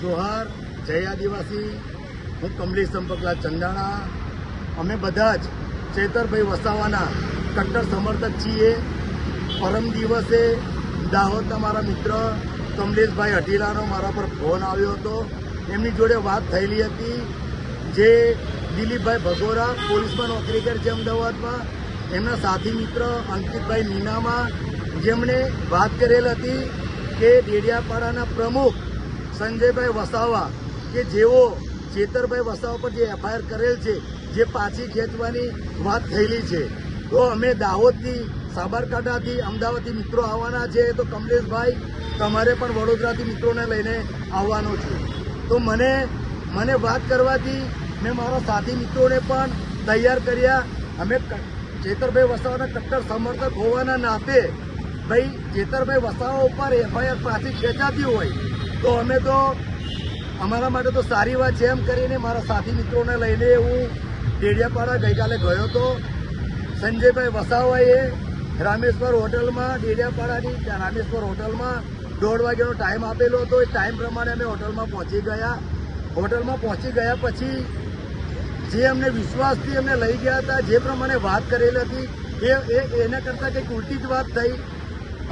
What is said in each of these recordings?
જોહાર, જય આદિવાસી। હું કમલેશ ચંપકલાલ ચંદાણા। અમે બધા જ ચેતરભાઈ વસાવાના કટ્ટર સમર્થક છીએ। પરમ દિવસે દાહોદના મારા મિત્ર કમલેશભાઈ અઢીલાનો મારા પર ફોન આવ્યો હતો। એમની જોડે વાત થયેલી હતી। જે દિલીપભાઈ ભગોરા પોલીસમાં નોકરી કરે છે અમદાવાદમાં, એમના સાથી મિત્ર અંકિતભાઈ નીનામા, જેમણે વાત કરેલ હતી કે ડેડિયાપાડાના પ્રમુખ સંજયભાઈ વસાવા કે જેઓ ચેતરભાઈ વસાવા પર જે એફઆઈઆર કરેલ છે, જે પાછી ખેંચવાની વાત થયેલી છે। તો અમે દાહોદથી, સાબરકાંઠાથી, અમદાવાદથી મિત્રો આવવાના છે। તો કમલેશભાઈ, તમારે પણ વડોદરાથી મિત્રોને લઈને આવવાનો છે। તો મને વાત કરવાથી મેં મારા સાથી મિત્રોને પણ તૈયાર કર્યા। અમે ચેતરભાઈ વસાવાના કટ્ટર સમર્થક હોવાના નાતે ભાઈ ચેતરભાઈ વસાવા ઉપર એફઆઈઆર પાછી ખેંચાતી હોય તો અમે તો અમારા માટે તો સારી વાત છે એમ કરીને મારા સાથી મિત્રોને લઈને હું ડેડિયાપાડા ગઈકાલે ગયો હતો। સંજયભાઈ વસાવાએ રામેશ્વર હોટલમાં, ડેડિયાપાડાની રામેશ્વર હોટલમાં 1:30 વાગ્યાનો ટાઈમ આપેલો હતો। એ ટાઈમ પ્રમાણે અમે હોટલમાં પહોંચી ગયા। હોટલમાં પહોંચી ગયા પછી જે અમને વિશ્વાસથી અમને લઈ ગયા હતા, જે પ્રમાણે વાત કરેલી હતી એના કરતાં કંઈક ઉલટી જ વાત થઈ।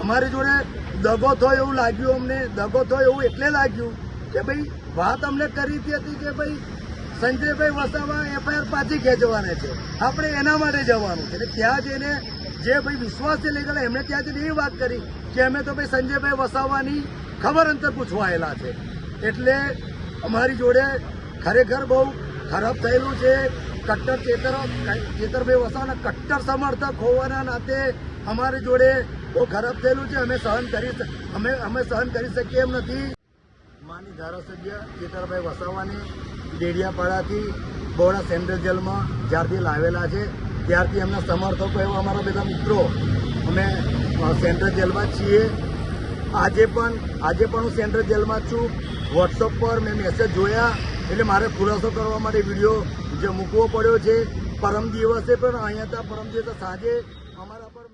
અમારી જોડે દગો થયો એવું લાગ્યું। અમને દગો થયો એવું એટલે લાગ્યું કે ભાઈ વાત અમને કરી હતી કે ભાઈ સંજયભાઈ વસાવા એફઆઈઆર પાછી ખેંચવાના છે, આપણે એના માટે જવાનું છે। એટલે ત્યાં જઈને જે ભાઈ વિશ્વાસથી લઈ ગયેલા એમણે ત્યાં જઈને એ વાત કરી કે અમે તો ભાઈ સંજયભાઈ વસાવાની ખબર અંતર પૂછવાયેલા છે। એટલે અમારી જોડે ખરેખર બહુ ખરાબ થયેલું છે। ચેતરભાઈ વસાવાના કટ્ટર સમર્થક હોવાના નાતે અમારી જોડે બહુ ખરાબ થયેલું છે। અમે સહન કરી શકીએ એમ નથી। માની ધારાસભ્ય ચેતરભાઈ વસાવાને ડેડિયાપાડાથી બહોળા સેન્ટ્રલ જેલમાં જ્યારથી લાવેલા છે ત્યારથી એમના સમર્થકો એવા અમારા બધા મિત્રો અમે સેન્ટ્રલ જેલમાં છીએ। આજે પણ હું સેન્ટ્રલ જેલમાં છું। વોટ્સઅપ પર મેં મેસેજ જોયા એટલે મારે ખુલાસો કરવા માટે વિડીયો જે મૂકવો પડ્યો છે। પરમ દિવસે પણ અહીંયા હતા, પરમ દિવસે સાંજે અમારા પર